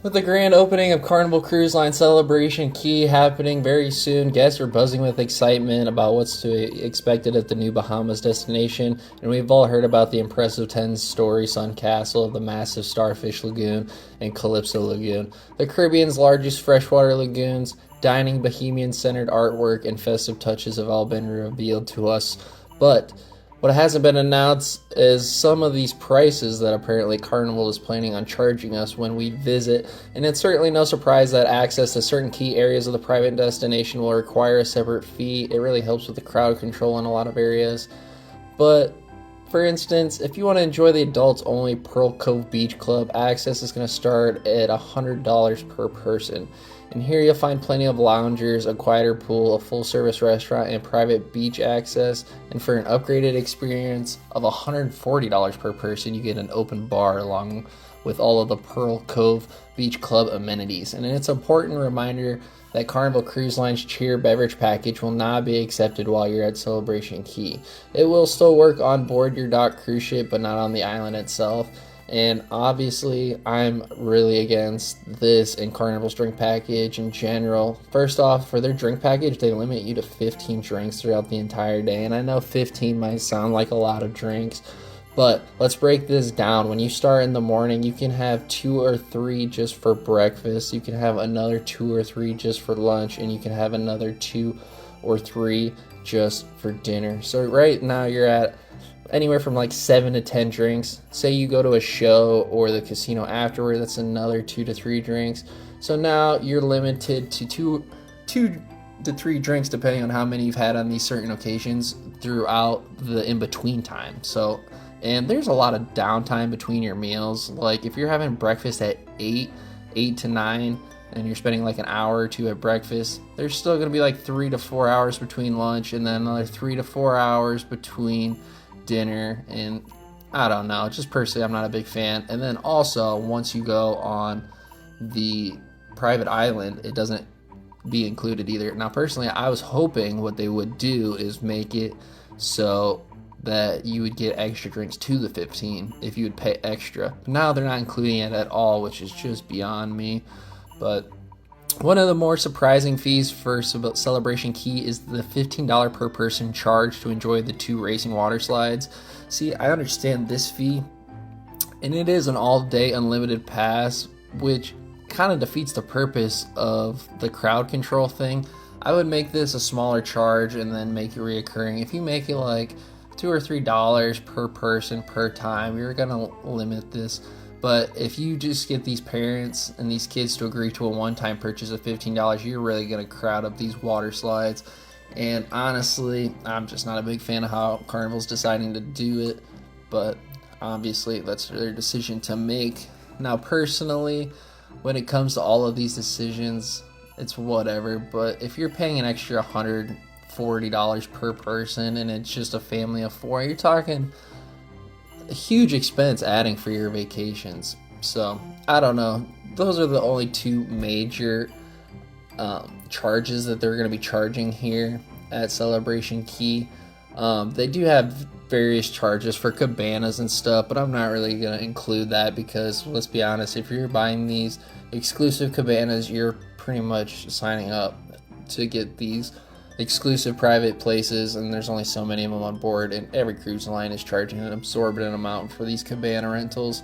With the grand opening of Carnival Cruise Line Celebration Key happening very soon, guests are buzzing with excitement about what's to be expected at the new Bahamas destination, and we've all heard about the impressive 10-story sun castle, the massive Starfish Lagoon, and Calypso Lagoon, the Caribbean's largest freshwater lagoons. Dining, bohemian-centered artwork, and festive touches have all been revealed to us, but what hasn't been announced is some of these prices that apparently Carnival is planning on charging us when we visit, and it's certainly no surprise that access to certain key areas of the private destination will require a separate fee. It really helps with the crowd control in a lot of areas. But for instance, if you want to enjoy the adults-only Pearl Cove Beach Club, access is going to start at $100 per person. And here you'll find plenty of loungers, a quieter pool, a full-service restaurant, and private beach access. And for an upgraded experience of $140 per person, you get an open bar along with all of the Pearl Cove Beach Club amenities. And it's an important reminder that Carnival Cruise Line's cheer beverage package will not be accepted while you're at Celebration Key. It will still work on board your dock cruise ship, but not on the island itself. And obviously, I'm really against this and Carnival's drink package in general. First off, for their drink package, they limit you to 15 drinks throughout the entire day. And I know 15 might sound like a lot of drinks, but let's break this down. When you start in the morning, you can have 2 or 3 just for breakfast. You can have another 2 or 3 just for lunch, and you can have another 2 or 3 just for dinner. So right now you're at anywhere from like 7 to 10 drinks. Say you go to a show or the casino afterward, that's another 2 to 3 drinks. So now you're limited to two to 3 drinks depending on how many you've had on these certain occasions throughout the in-between time. So, and there's a lot of downtime between your meals. Like if you're having breakfast at 8 to 9, and you're spending like an hour or 2 at breakfast, there's still going to be like 3 to 4 hours between lunch, and then another 3 to 4 hours between dinner. And I don't know, just personally I'm not a big fan. And then also once you go on the private island, it doesn't be included either. Now personally, I was hoping what they would do is make it so that you would get extra drinks to the 15 if you would pay extra. But now they're not including it at all, which is just beyond me. But one of the more surprising fees for Celebration Key is the $15 per person charge to enjoy the 2 racing water slides. See, I understand this fee, and it is an all-day unlimited pass, which kind of defeats the purpose of the crowd control thing. I would make this a smaller charge and then make it reoccurring. If you make it like $2 or $3 per person per time, you're gonna limit this. But if you just get these parents and these kids to agree to a one-time purchase of $15, you're really going to crowd up these water slides. And honestly, I'm just not a big fan of how Carnival's deciding to do it. But obviously, that's their decision to make. Now, personally, when it comes to all of these decisions, it's whatever. But if you're paying an extra $140 per person and it's just a family of 4, you're talking a huge expense adding for your vacations. So I don't know, those are the only 2 major charges that they're going to be charging here at Celebration Key. They do have various charges for cabanas and stuff, but I'm not really going to include that because let's be honest, if you're buying these exclusive cabanas, you're pretty much signing up to get these exclusive private places, and there's only so many of them on board, and every cruise line is charging an absorbent amount for these cabana rentals.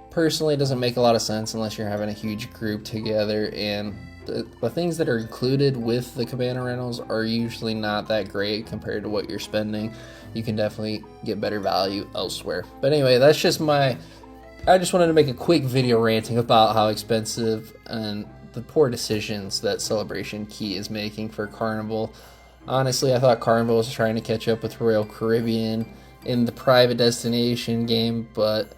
Personally, it doesn't make a lot of sense unless you're having a huge group together, and the things that are included with the cabana rentals are usually not that great compared to what you're spending. You can definitely get better value elsewhere. But anyway, that's just I just wanted to make a quick video ranting about how expensive and the poor decisions that Celebration Key is making for Carnival. Honestly, I thought Carnival was trying to catch up with Royal Caribbean in the private destination game, but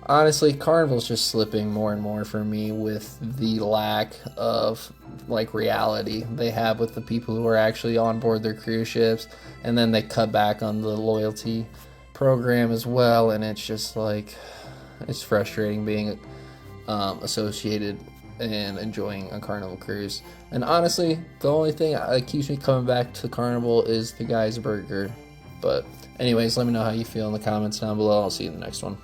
honestly, Carnival's just slipping more and more for me with the lack of like reality they have with the people who are actually on board their cruise ships, and then they cut back on the loyalty program as well, and it's just like, it's frustrating being associated and enjoying a Carnival cruise. And honestly, the only thing that keeps me coming back to Carnival is the guy's burger. But anyways, let me know how you feel in the comments down below. I'll see you in the next one.